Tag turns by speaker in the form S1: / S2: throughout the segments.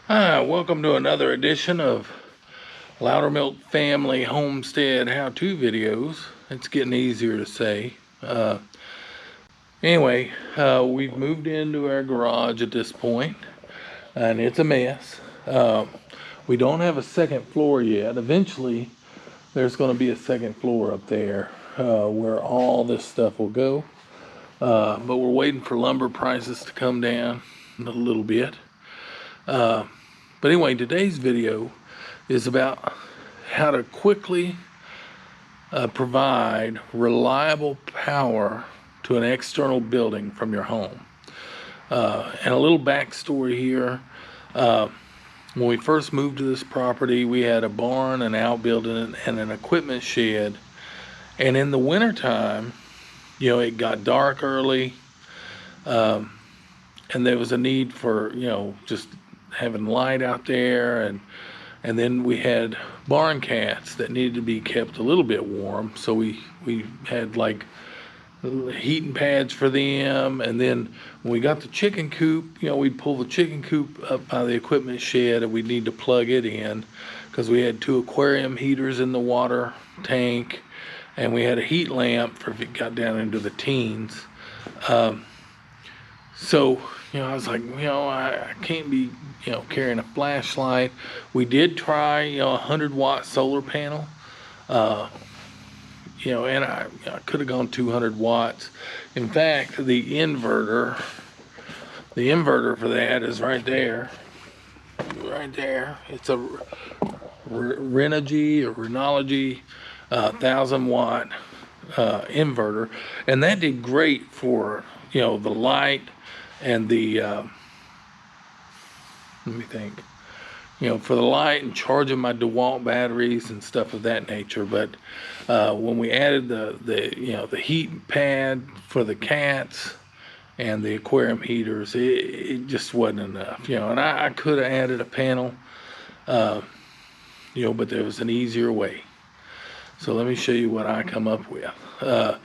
S1: Hi, welcome to another edition of Loudermilk Family Homestead How-To videos. It's getting easier to say. Anyway, we've moved into our garage at this point, and it's a mess. We don't have a second floor yet. Eventually, there's going to be a second floor up there where all this stuff will go. But we're waiting for lumber prices to come down a little bit. But anyway, today's video is about how to quickly provide reliable power to an external building from your home. And a little backstory here. When we first moved to this property, we had a barn, an outbuilding, and an equipment shed. And in the wintertime, it got dark early. And there was a need for, just having light out there, and then we had barn cats that needed to be kept a little bit warm, so we had like heating pads for them. And then when we got the chicken coop, we'd pull the chicken coop up by the equipment shed, and we'd need to plug it in because we had 2 aquarium heaters in the water tank, and we had a heat lamp for if it got down into the teens. So, I was like, I can't be, carrying a flashlight. We did try, a 100-watt solar panel, and I could have gone 200 watts. In fact, the inverter for that is right there. It's a Renogy 1,000-watt inverter, and that did great for, the light and the let me think, for the light and charging my DeWalt batteries and stuff of that nature. But when we added the heat pad for the cats and the aquarium heaters, it just wasn't enough. And I could have added a panel, but there was an easier way. So let me show you what I come up with. So,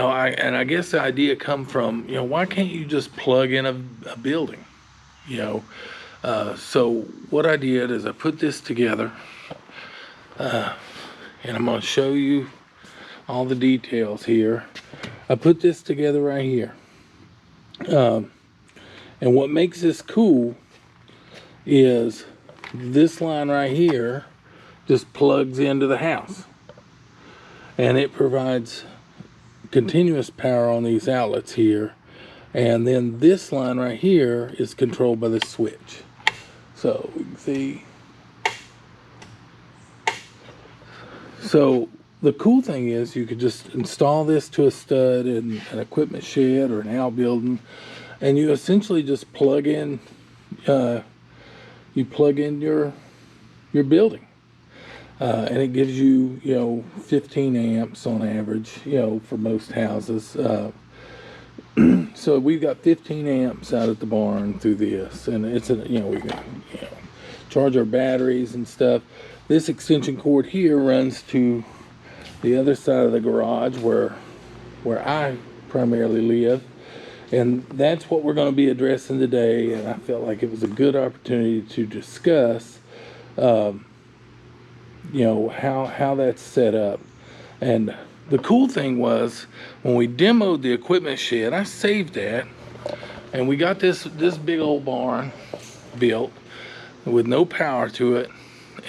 S1: I guess the idea come from, why can't you just plug in a building? So what I did is I put this together, and I'm going to show you all the details here. I put this together right here. And what makes this cool is this line right here just plugs into the house. And it provides continuous power on these outlets here. And then this line right here is controlled by the switch. So we can see. So the cool thing is you could just install this to a stud in an equipment shed or an outbuilding, and you essentially just plug in your building. And it gives you, 15 amps on average, for most houses. So we've got 15 amps out at the barn through this, and it's we can, charge our batteries and stuff. This extension cord here runs to the other side of the garage where I primarily live, and that's what we're going to be addressing today. And I felt like it was a good opportunity to discuss how that's set up. And the cool thing was when we demoed the equipment shed, I saved that, and we got this big old barn built with no power to it,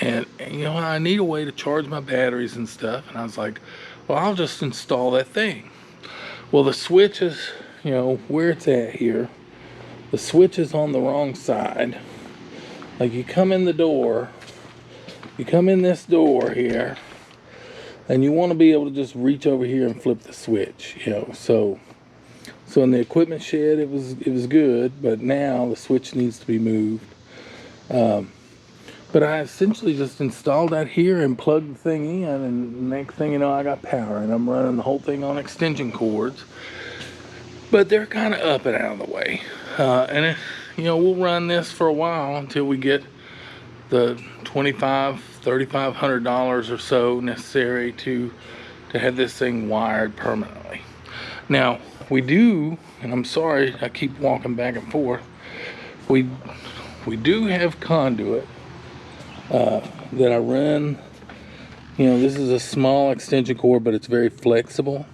S1: and I need a way to charge my batteries and stuff. And I was like, well, I'll just install that thing. Well, the switch is where it's at here. The switch is on the wrong side. Like, you come in this door here, and you want to be able to just reach over here and flip the switch, So in the equipment shed, it was good, but now the switch needs to be moved. But I essentially just installed that here and plugged the thing in, and next thing you know, I got power, and I'm running the whole thing on extension cords. But they're kind of up and out of the way, and we'll run this for a while until we get the $3,500 or so necessary to have this thing wired permanently. Now, we do, and I'm sorry I keep walking back and forth, we do have conduit that I run. You know, this is a small extension cord, but it's very flexible.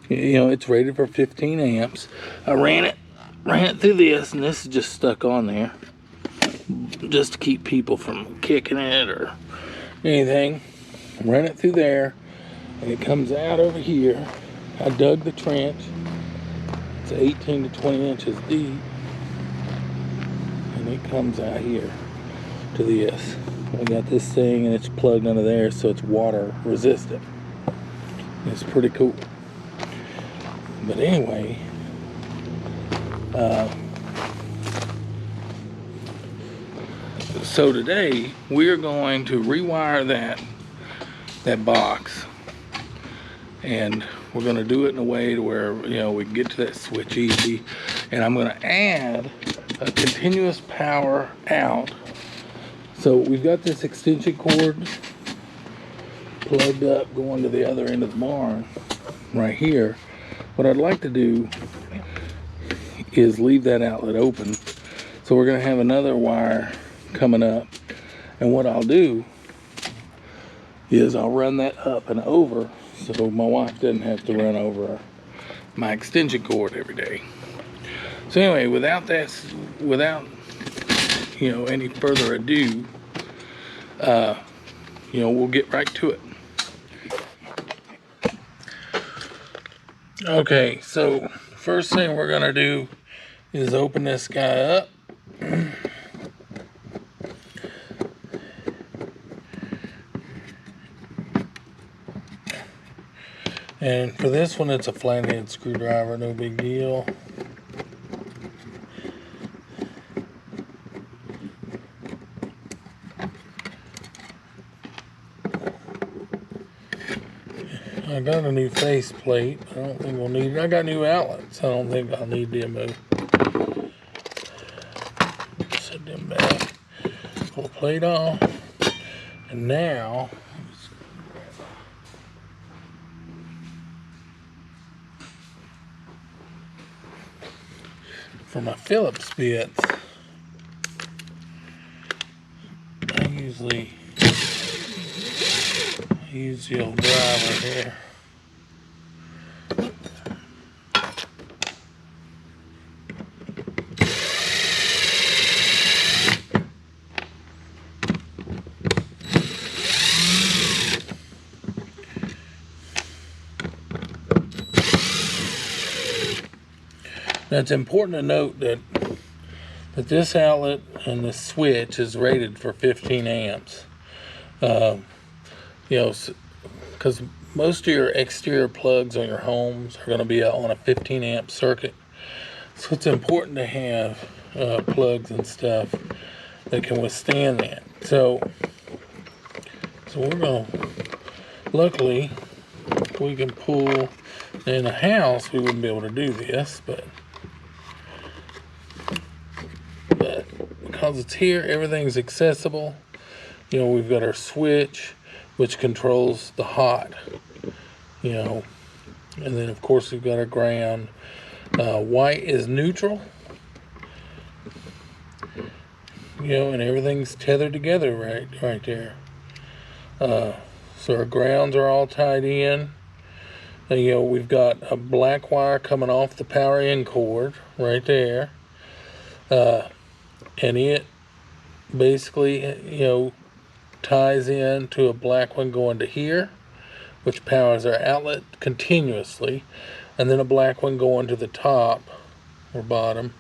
S1: You know, it's rated for 15 amps. I ran it through this, and this is just stuck on there just to keep people from kicking it or anything. Run it through there, and it comes out over here. I dug the trench. It's 18 to 20 inches deep, and it comes out here to this. I got this thing, and it's plugged under there, so it's water resistant. It's pretty cool. But anyway, so today we're going to rewire that box, and we're going to do it in a way to where, you know, we can get to that switch easy. And I'm going to add a continuous power out. So we've got this extension cord plugged up going to the other end of the barn right here. What I'd like to do is leave that outlet open. So we're going to have another wire coming up, and what I'll do is I'll run that up and over so my wife doesn't have to run over my extension cord every day. So anyway, without you know, any further ado, you know, we'll get right to it. Okay, so first thing we're gonna do is open this guy up. And for this one, it's a flathead screwdriver, no big deal. I got a new face plate. I don't think we'll need it. I got new outlets. I don't think I'll need them. Set them back. Pull the plate off. And now, for my Phillips bits, I usually use the old driver here. Now it's important to note that this outlet and the switch is rated for 15 amps. You know, because most of your exterior plugs on your homes are going to be on a 15 amp circuit. So it's important to have plugs and stuff that can withstand that. So we're going to, luckily, we can pull, in a house we wouldn't be able to do this, but because it's here, everything's accessible. You know, we've got our switch, which controls the hot, you know, and then of course we've got our ground. White is neutral, you know, and everything's tethered together right there. So our grounds are all tied in. And, you know, we've got a black wire coming off the power in cord right there, and it basically, you know, ties in to a black one going to here, which powers our outlet continuously, and then a black one going to the top or bottom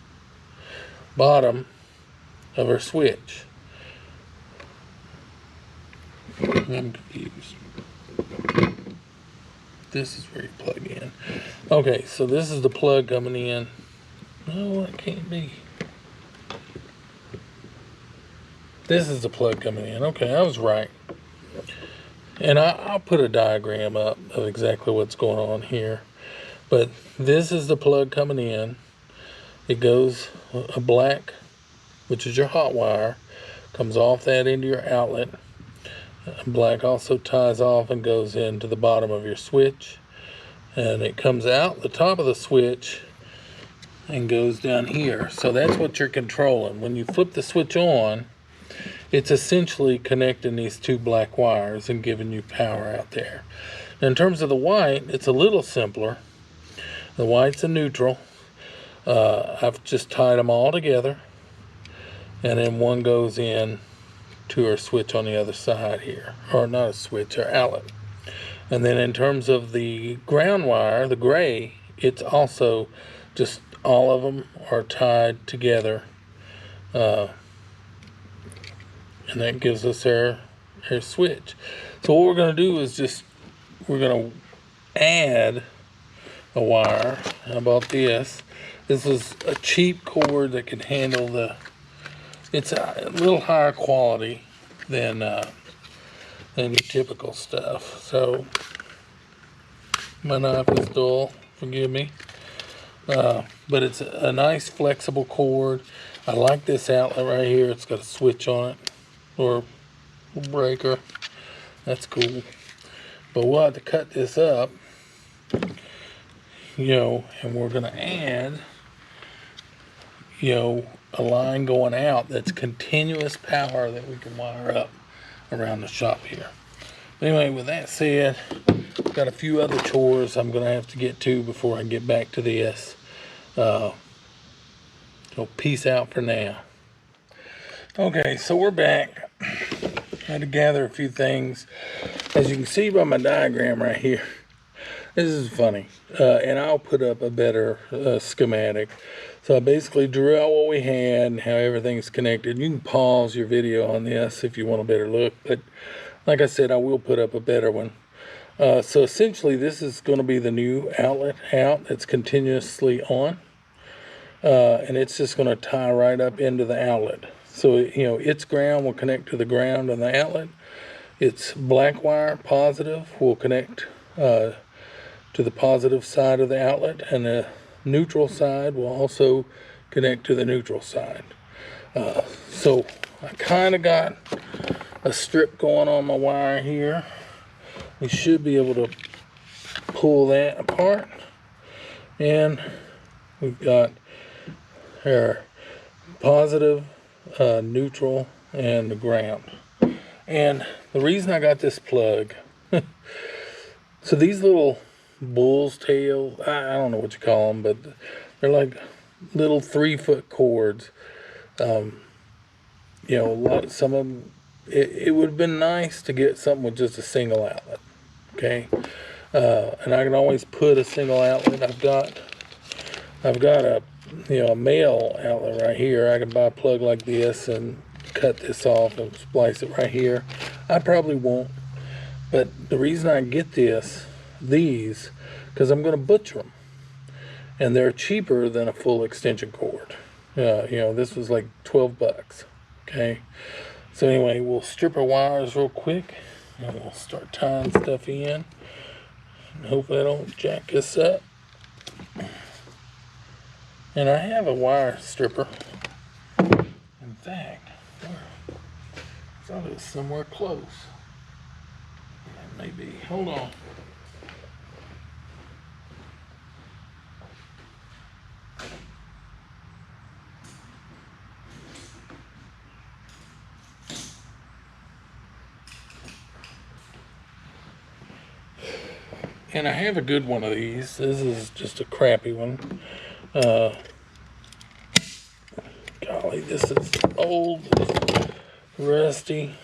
S1: of our switch. I'm confused. This is where you plug in. Okay, so this is the plug coming in. No, it can't be. This is the plug coming in. Okay, I was right. And I'll put a diagram up of exactly what's going on here. But this is the plug coming in. It goes a black, which is your hot wire, comes off that into your outlet. Black also ties off and goes into the bottom of your switch. and it comes out the top of the switch and goes down here. So that's what you're controlling. When you flip the switch on, it's essentially connecting these two black wires and giving you power out there. In terms of the white, it's a little simpler. The white's a neutral. I've just tied them all together, and then one goes in to our switch on the other side here, or not a switch, our outlet. And then in terms of the ground wire, the gray, it's also just all of them are tied together, and that gives us our switch. So what we're going to do is we're going to add a wire. How about this? This is a cheap cord that can handle it's a little higher quality than your typical stuff. So my knife is dull, forgive me. But it's a nice flexible cord. I like this outlet right here. It's got a switch on it, or a breaker. That's cool. But we'll have to cut this up, and we're gonna add, a line going out that's continuous power that we can wire up around the shop here. Anyway, with that said, got a few other chores I'm gonna have to get to before I get back to this. So peace out for now. Okay, so we're back. I had to gather a few things. As you can see by my diagram right here, this is funny, and I'll put up a better schematic. So I basically drew out what we had and how everything's connected. You can pause your video on this if you want a better look, but like I said, I will put up a better one. So essentially this is going to be the new outlet out that's continuously on, and it's just going to tie right up into the outlet. So its ground will connect to the ground on the outlet. Its black wire positive will connect to the positive side of the outlet, and the neutral side will also connect to the neutral side. So I kind of got a strip going on my wire here. We should be able to pull that apart, and we've got our positive, neutral, and the ground. And the reason I got this plug, so these little bull's tail, I don't know what you call them, but they're like little 3-foot cords. Some of them, it would have been nice to get something with just a single outlet. Okay, and I can always put a single outlet. I've got a a male outlet right here. I can buy a plug like this and cut this off and splice it right here. I probably won't, but the reason I get these, because I'm going to butcher them, and they're cheaper than a full extension cord. This was like 12 bucks. Okay, so anyway, we'll strip our wires real quick, and we'll start tying stuff in, and hopefully I don't jack this up. And I have a wire stripper. In fact, I thought it was somewhere close. It may be. Hold on. And I have a good one of these. This is just a crappy one. Golly, this is old, rusty,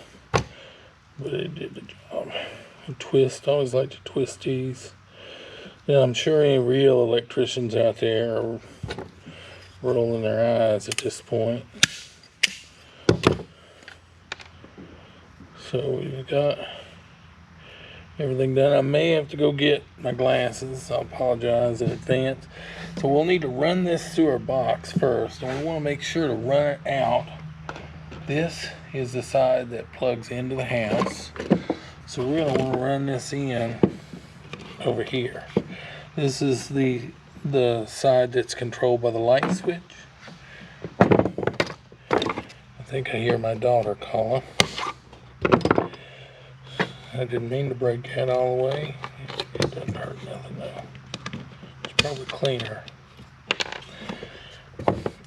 S1: but it did the job. Twist, I always like to twist these. I'm sure any real electricians out there are rolling their eyes at this point. So we've got everything done. I may have to go get my glasses. I apologize in advance. So we'll need to run this through our box first, and we want to make sure to run it out. This is the side that plugs into the house. So we're going to want to run this in over here. This is the side that's controlled by the light switch. I think I hear my daughter calling. I didn't mean to break that all the way. It doesn't hurt nothing though. probably cleaner.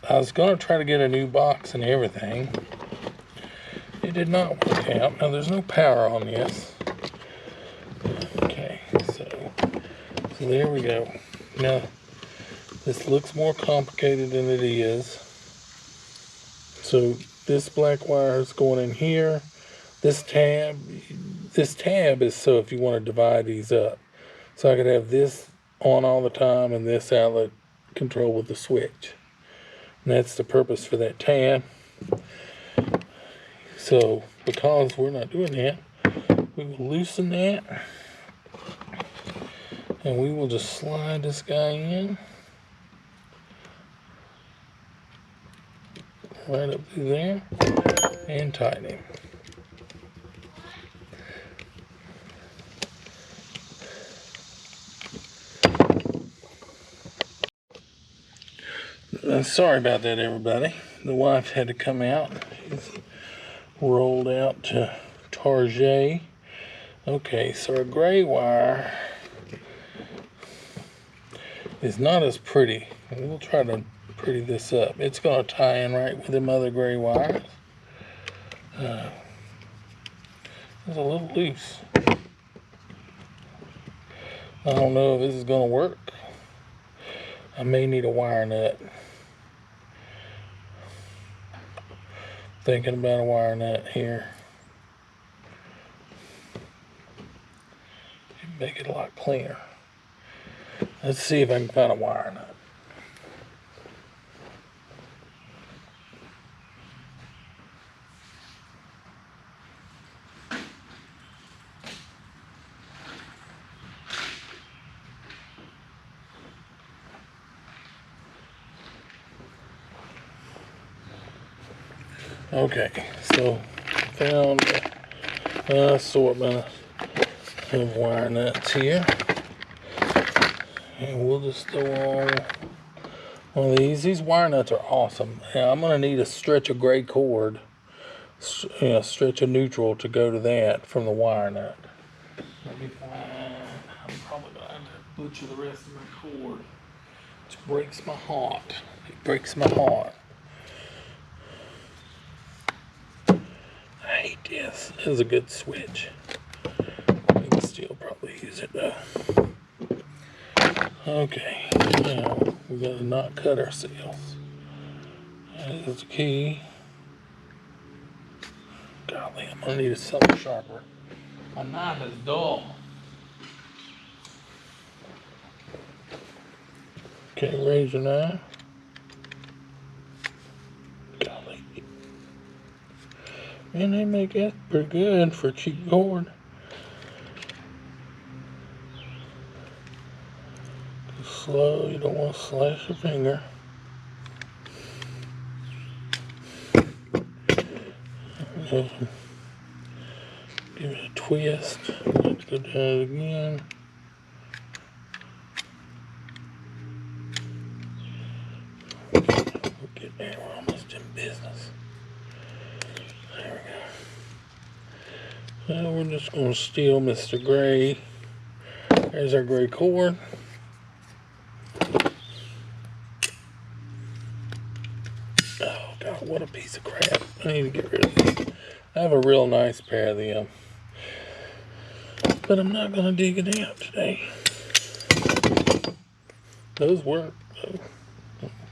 S1: I was going to try to get a new box and everything. It did not work out. Now there's no power on this. Okay, so there we go. Now this looks more complicated than it is. So this black wire is going in here. This tab is so if you want to divide these up. So I could have this on all the time and this outlet control with the switch. And that's the purpose for that tab. So because we're not doing that, we will loosen that. And we will just slide this guy in. Right up through there. And tighten him. Sorry about that, everybody. The wife had to come out. She's rolled out to Target. Okay, so our gray wire is not as pretty. We'll try to pretty this up. It's going to tie in right with them other gray wires. It's a little loose. I don't know if this is going to work. I may need a wire nut. Thinking about a wire nut here. Make it a lot cleaner. Let's see if I can find a wire nut. Okay, so found an assortment of wire nuts here, and we'll just throw on one of these. These wire nuts are awesome. Now I'm going to need a stretch of gray cord, stretch of neutral to go to that from the wire nut. Let me find. I'm probably going to have to butcher the rest of my cord, which breaks my heart. It breaks my heart. I hate this. This is a good switch. We can still probably use it though. Okay, now we got to not cut ourselves. That is the key. Golly, I'm gonna need something sharper. My knife is dull. Okay, raise your knife. Golly. Man, they make that pretty good for a cheap cord. Slow, you don't want to slash your finger. Give it a twist. Let's go down it again. We'll get there. We're almost in business. There we go. Now we're just going to steal Mr. Gray. There's our gray cord. Oh God, what a piece of crap. I need to get rid of this. I have a real nice pair of them, but I'm not going to dig it out today. Those work, though.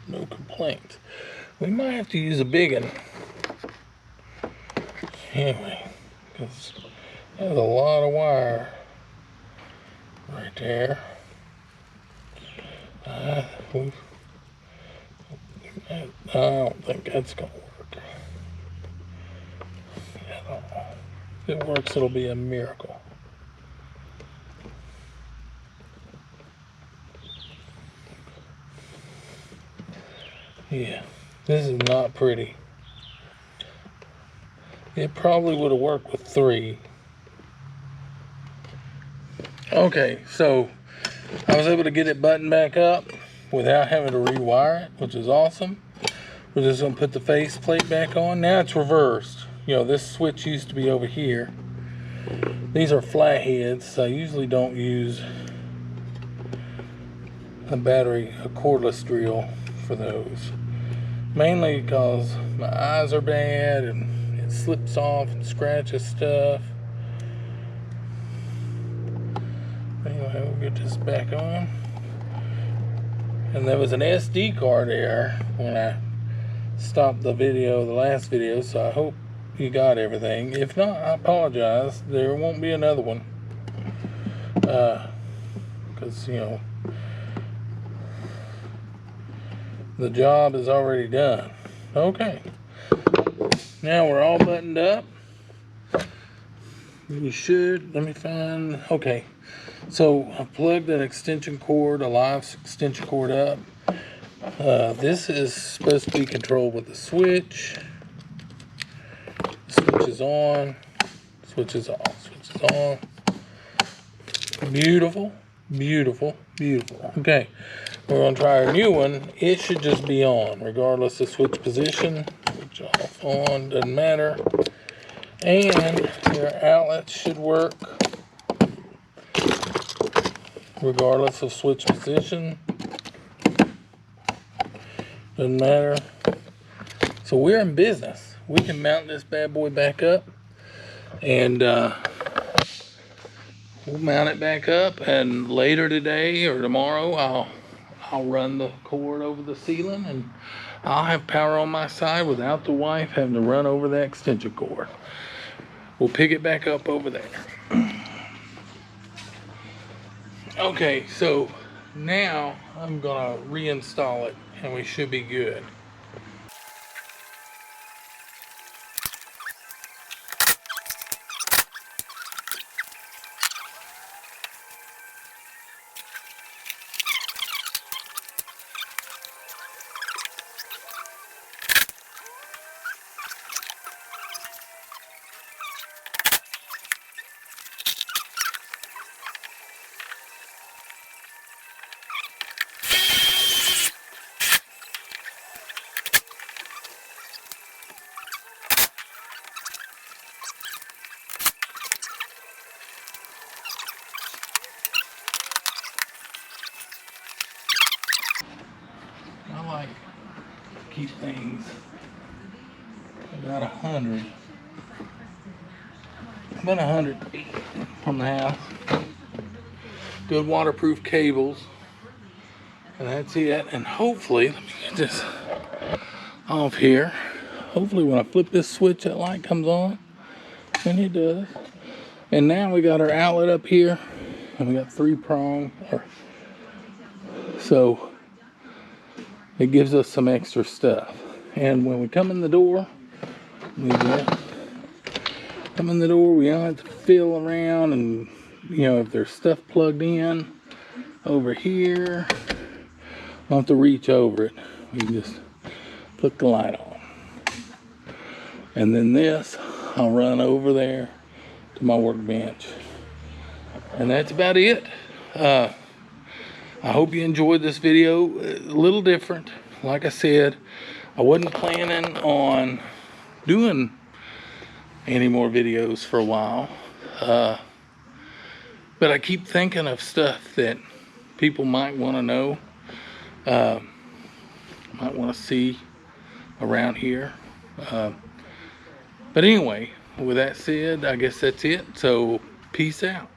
S1: No complaints. We might have to use a big one. Anyway, because there's a lot of wire right there. I don't think that's going to work. I don't know. If it works, it'll be a miracle. Yeah, this is not pretty. It probably would have worked with 3. Okay, so I was able to get it buttoned back up without having to rewire it, which is awesome. We're just going to put the face plate back on. Now it's reversed. You know, this switch used to be over here. These are flatheads, so I usually don't use a cordless drill for those. Mainly because my eyes are bad and it slips off and scratches stuff. Anyway, we'll get this back on. And there was an SD card there when I stopped the last video, so I hope you got everything. If not, I apologize. There won't be another one. Because, the job is already done. Okay. Now we're all buttoned up. We should, let me find, okay. So I plugged an extension cord, a live extension cord up. This is supposed to be controlled with the switch. The switch is on, switch is off, switch is on. Beautiful, beautiful, beautiful. Okay, we're gonna try our new one. It should just be on, regardless of switch position. Switch off, on, doesn't matter. And your outlets should work regardless of switch position. Doesn't matter. So we're in business. We can mount this bad boy back up, and we'll mount it back up. And later today or tomorrow, I'll run the cord over the ceiling, and I'll have power on my side without the wife having to run over the extension cord. We'll pick it back up over there. Okay, so now I'm gonna reinstall it and we should be good. I like to keep things about 100 feet from the house. Good waterproof cables, and that's it. And hopefully, let me get this off here. Hopefully when I flip this switch, that light comes on, and it does. And now we got our outlet up here, and we got 3-prong, so it gives us some extra stuff. And when we come in the door, we don't have to feel around, and if there's stuff plugged in over here, I don't have to reach over it. We can just put the light on. And then this, I'll run over there to my workbench. And that's about it. I hope you enjoyed this video. A little different. Like I said, I wasn't planning on doing any more videos for a while. But I keep thinking of stuff that people might want to know, might want to see around here. But anyway, with that said, I guess that's it. So peace out.